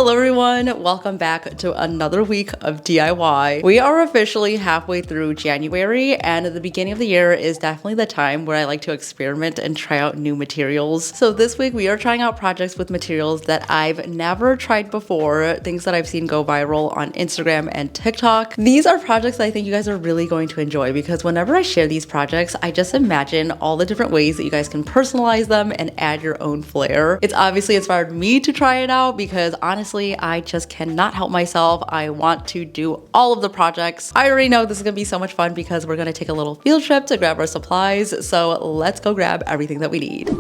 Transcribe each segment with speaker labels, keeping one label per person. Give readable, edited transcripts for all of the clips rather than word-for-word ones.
Speaker 1: Hello everyone, welcome back to another week of DIY. We are officially halfway through January, and at the beginning of the year is definitely the time where I like to experiment and try out new materials. So this week we are trying out projects with materials that I've never tried before, things that I've seen go viral on Instagram and TikTok. These are projects that I think you guys are really going to enjoy because whenever I share these projects, I just imagine all the different ways that you guys can personalize them and add your own flair. It's obviously inspired me to try it out because honestly, I just cannot help myself. I want to do all of the projects. I already know this is gonna be so much fun because we're gonna take a little field trip to grab our supplies. So let's go grab everything that we need.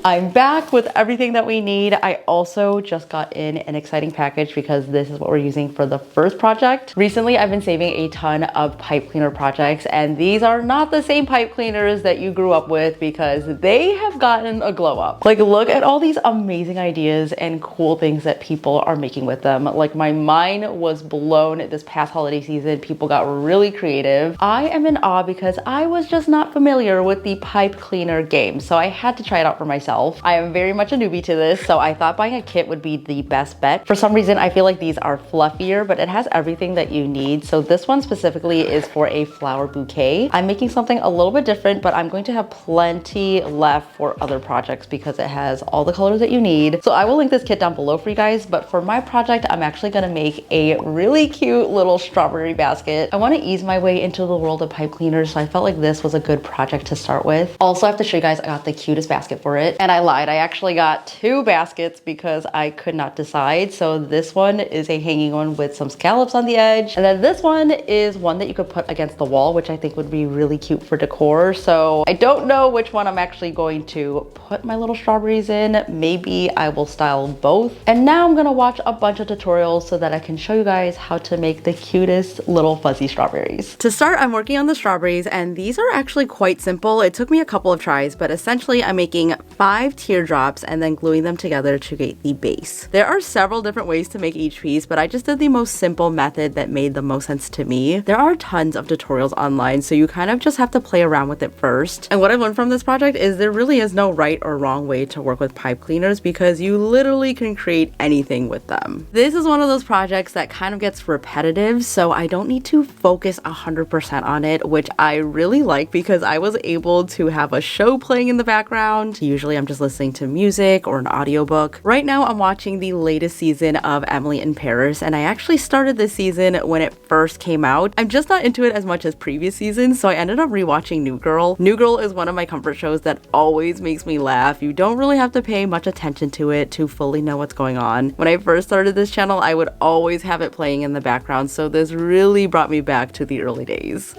Speaker 1: I'm back with everything that we need. I also just got in an exciting package because this is what we're using for the first project. Recently, I've been saving a ton of pipe cleaner projects, and these are not the same pipe cleaners that you grew up with because they have gotten a glow up. Like, look at all these amazing ideas and cool things that people are making with them. Like, my mind was blown this past holiday season. People got really creative. I am in awe because I was just not familiar with the pipe cleaner game, so I had to try it out for myself. I am very much a newbie to this, so I thought buying a kit would be the best bet. For some reason, I feel like these are fluffier, but it has everything that you need. So this one specifically is for a flower bouquet. I'm making something a little bit different, but I'm going to have plenty left for other projects because it has all the colors that you need. So I will link this kit down below for you guys, but for my project, I'm actually gonna make a really cute little strawberry basket. I wanna ease my way into the world of pipe cleaners, so I felt like this was a good project to start with. Also, I have to show you guys I got the cutest basket for it. And I lied, I actually got two baskets because I could not decide. So this one is a hanging one with some scallops on the edge. And then this one is one that you could put against the wall, which I think would be really cute for decor. So I don't know which one I'm actually going to put my little strawberries in. Maybe I will style both. And now I'm gonna watch a bunch of tutorials so that I can show you guys how to make the cutest little fuzzy strawberries. To start, I'm working on the strawberries, and these are actually quite simple. It took me a couple of tries, but essentially I'm making 5 teardrops and then gluing them together to create the base. There are several different ways to make each piece, but I just did the most simple method that made the most sense to me. There are tons of tutorials online, so you kind of just have to play around with it first. And what I've learned from this project is there really is no right or wrong way to work with pipe cleaners because you literally can create anything with them. This is one of those projects that kind of gets repetitive, so I don't need to focus 100% on it, which I really like because I was able to have a show playing in the background. Usually I'm just listening to music or an audiobook. Right now I'm watching the latest season of Emily in Paris, and I actually started this season when it first came out. I'm just not into it as much as previous seasons, so I ended up rewatching New Girl. New Girl is one of my comfort shows that always makes me laugh. You don't really have to pay much attention to it to fully know what's going on. When I first started this channel, I would always have it playing in the background, so this really brought me back to the early days.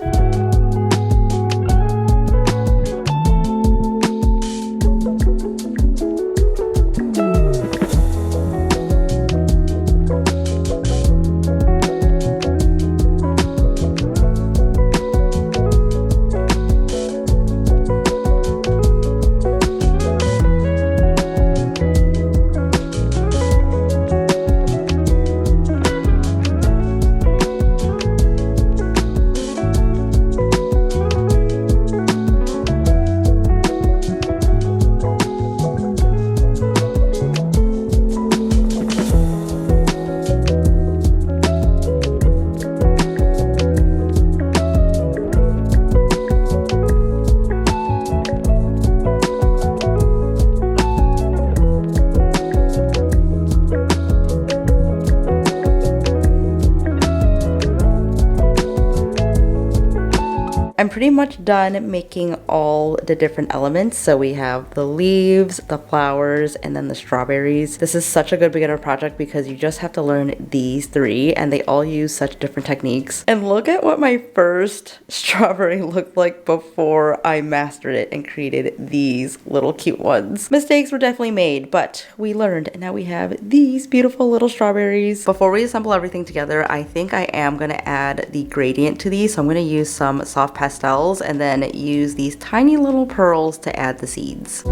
Speaker 1: I'm pretty much done making all the different elements. So we have the leaves, the flowers, and then the strawberries. This is such a good beginner project because you just have to learn these three and they all use such different techniques. And look at what my first strawberry looked like before I mastered it and created these little cute ones. Mistakes were definitely made, but we learned and now we have these beautiful little strawberries. Before we assemble everything together, I think I am gonna add the gradient to these. So I'm gonna use some soft pastels and then use these tiny little pearls to add the seeds.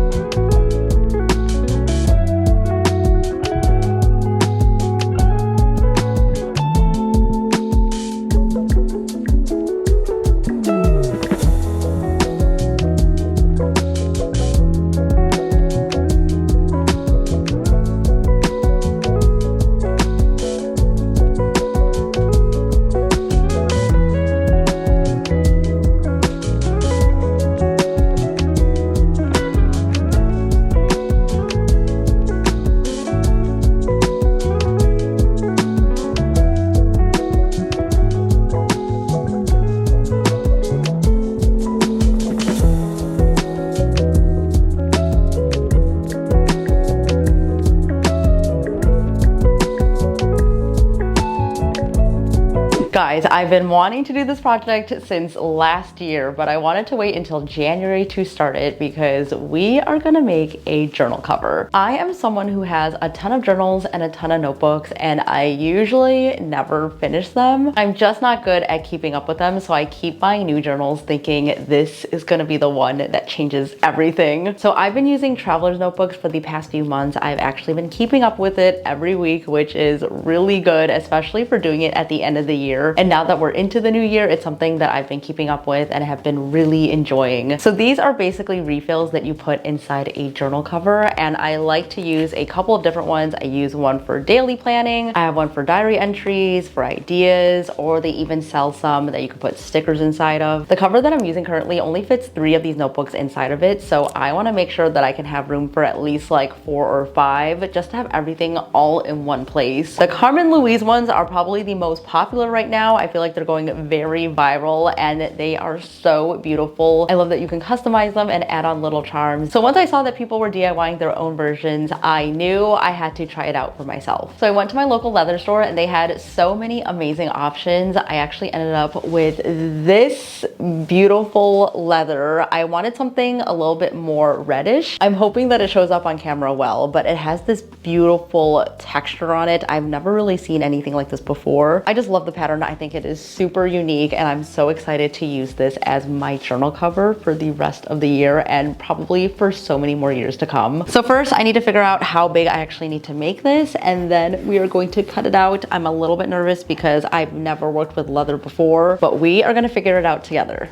Speaker 1: Guys, I've been wanting to do this project since last year, but I wanted to wait until January to start it because we are gonna make a journal cover. I am someone who has a ton of journals and a ton of notebooks, and I usually never finish them. I'm just not good at keeping up with them, so I keep buying new journals thinking this is gonna be the one that changes everything. So I've been using traveler's notebooks for the past few months. I've actually been keeping up with it every week, which is really good, especially for doing it at the end of the year. And now that we're into the new year, it's something that I've been keeping up with and have been really enjoying. So these are basically refills that you put inside a journal cover, and I like to use a couple of different ones. I use one for daily planning, I have one for diary entries, for ideas, or they even sell some that you can put stickers inside of. The cover that I'm using currently only fits 3 of these notebooks inside of it, so I want to make sure that I can have room for at least like 4 or 5 just to have everything all in one place. The Carmen Louise ones are probably the most popular right now. I feel like they're going very viral and they are so beautiful. I love that you can customize them and add on little charms. So once I saw that people were DIYing their own versions, I knew I had to try it out for myself. So I went to my local leather store and they had so many amazing options. I actually ended up with this beautiful leather. I wanted something a little bit more reddish. I'm hoping that it shows up on camera well, but it has this beautiful texture on it. I've never really seen anything like this before. I just love the pattern. I think it is super unique and I'm so excited to use this as my journal cover for the rest of the year and probably for so many more years to come. So first I need to figure out how big I actually need to make this, and then we are going to cut it out. I'm a little bit nervous because I've never worked with leather before, but we are gonna figure it out together.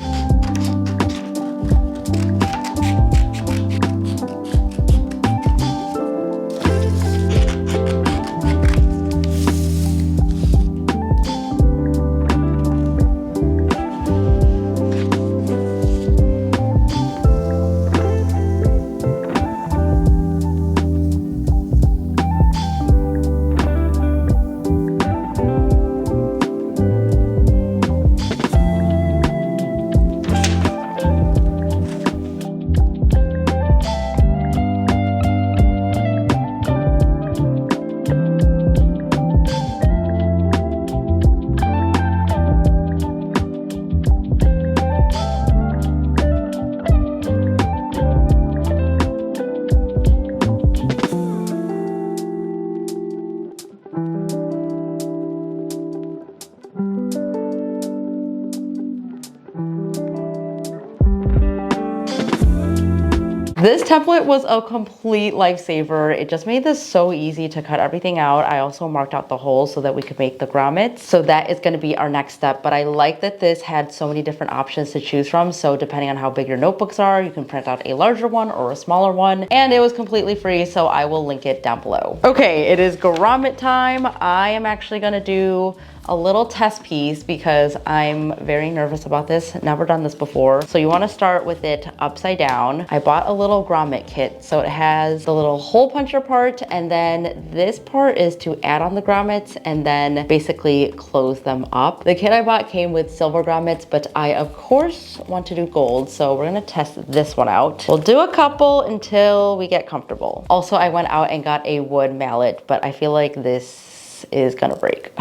Speaker 1: This template was a complete lifesaver. It just made this so easy to cut everything out. I also marked out the holes so that we could make the grommets. So that is gonna be our next step. But I like that this had so many different options to choose from. So depending on how big your notebooks are, you can print out a larger one or a smaller one. And it was completely free, so I will link it down below. Okay, it is grommet time. I am actually gonna do a little test piece because I'm very nervous about this. Never done this before. So you wanna start with it upside down. I bought a little little grommet kit. So it has the little hole puncher part, and then this part is to add on the grommets and then basically close them up. The kit I bought came with silver grommets, but I of course want to do gold, so we're gonna test this one out. We'll do a couple until we get comfortable. Also, I went out and got a wood mallet, but I feel like this is gonna break.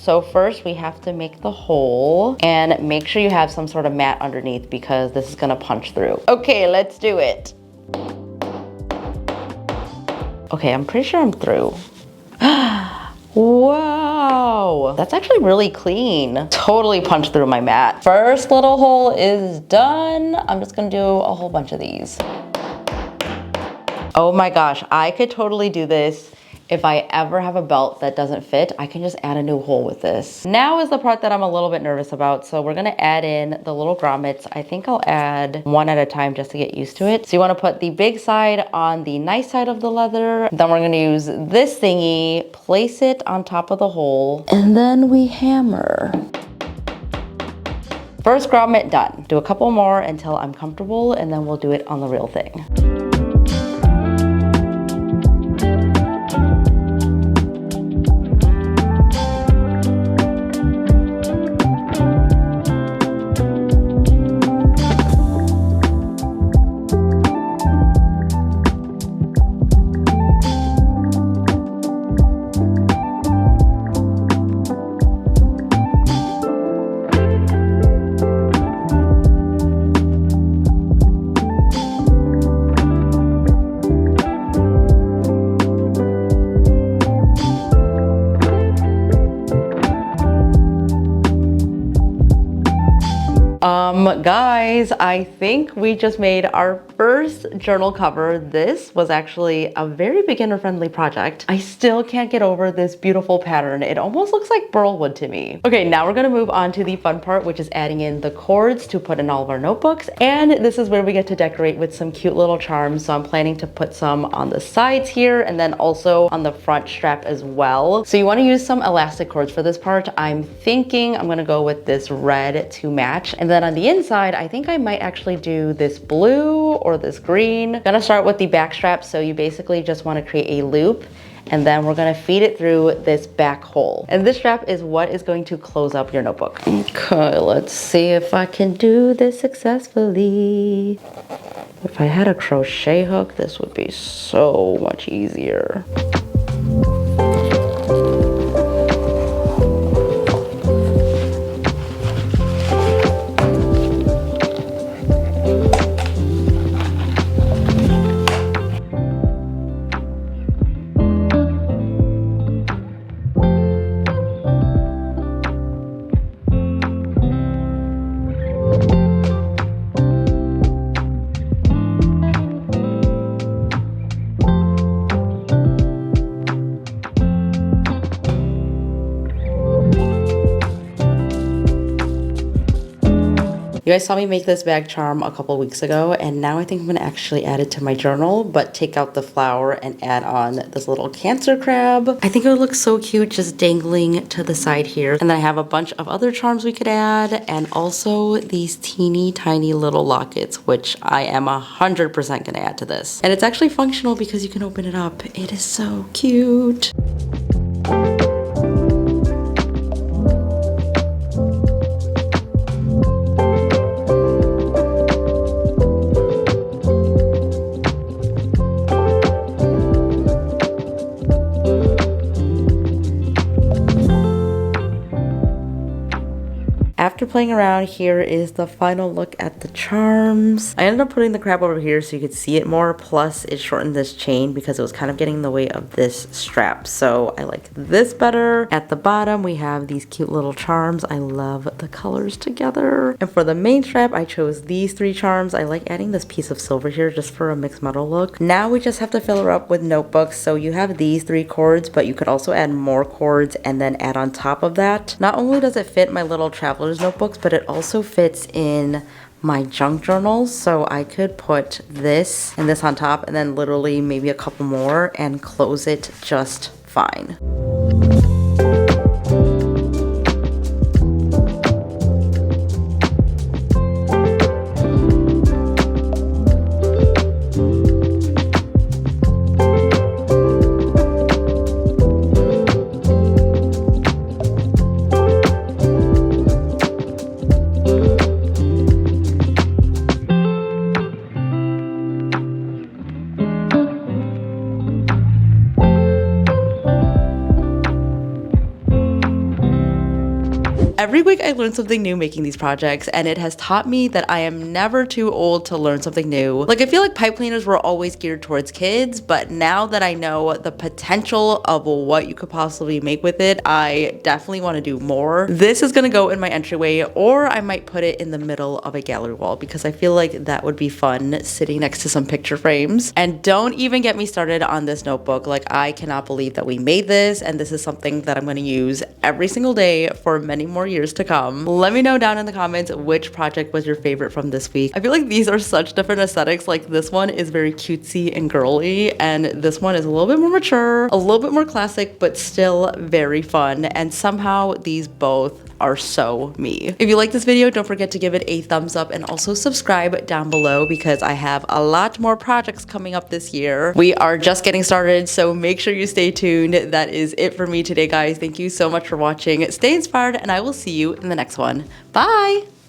Speaker 1: So first we have to make the hole and make sure you have some sort of mat underneath because this is gonna punch through. Okay, let's do it. Okay, I'm pretty sure I'm through. Wow, that's actually really clean. Totally punched through my mat. First little hole is done. I'm just gonna do a whole bunch of these. Oh my gosh, I could totally do this. If I ever have a belt that doesn't fit, I can just add a new hole with this. Now is the part that I'm a little bit nervous about. So we're gonna add in the little grommets. I think I'll add one at a time just to get used to it. So you wanna put the big side on the nice side of the leather. Then we're gonna use this thingy, place it on top of the hole, and then we hammer. First grommet done. Do a couple more until I'm comfortable, and then we'll do it on the real thing. Guys, I think we just made our first journal cover. This was actually a very beginner-friendly project. I still can't get over this beautiful pattern. It almost looks like burlwood to me. Okay, now we're gonna move on to the fun part, which is adding in the cords to put in all of our notebooks. And this is where we get to decorate with some cute little charms. So I'm planning to put some on the sides here and then also on the front strap as well. So you wanna use some elastic cords for this part. I'm thinking I'm gonna go with this red to match. And then on the inside, I think I might actually do this blue or this green. Gonna start with the back strap. So you basically just wanna create a loop and then we're gonna feed it through this back hole. And this strap is what is going to close up your notebook. Okay, let's see if I can do this successfully. If I had a crochet hook, this would be so much easier. You guys saw me make this bag charm a couple weeks ago, and now I think I'm gonna actually add it to my journal, but take out the flower and add on this little cancer crab. I think it would look so cute just dangling to the side here. And then I have a bunch of other charms we could add, and also these teeny tiny little lockets, which I am 100% gonna add to this. And it's actually functional because you can open it up. It is so cute. After playing around, here is the final look at the charms. I ended up putting the crab over here so you could see it more, plus it shortened this chain because it was kind of getting in the way of this strap. So I like this better. At the bottom, we have these cute little charms. I love the colors together. And for the main strap, I chose these three charms. I like adding this piece of silver here just for a mixed metal look. Now we just have to fill her up with notebooks. So you have these three cords, but you could also add more cords and then add on top of that. Not only does it fit my little traveler's notebooks, but it also fits in my junk journals. So I could put this and this on top and then literally maybe a couple more and close it just fine. Every week I learn something new making these projects, and it has taught me that I am never too old to learn something new. Like, I feel like pipe cleaners were always geared towards kids, but now that I know the potential of what you could possibly make with it, I definitely want to do more. This is gonna go in my entryway, or I might put it in the middle of a gallery wall because I feel like that would be fun sitting next to some picture frames. And don't even get me started on this notebook. Like, I cannot believe that we made this, and this is something that I'm gonna use every single day for many more years to come. Let me know down in the comments which project was your favorite from this week. I feel like these are such different aesthetics. Like, this one is very cutesy and girly, and this one is a little bit more mature, a little bit more classic, but still very fun. And somehow these both are so me. If you like this video, don't forget to give it a thumbs up and also subscribe down below because I have a lot more projects coming up this year. We are just getting started, so make sure you stay tuned. That is it for me today, guys. Thank you so much for watching. Stay inspired, and I will see you in the next one. Bye!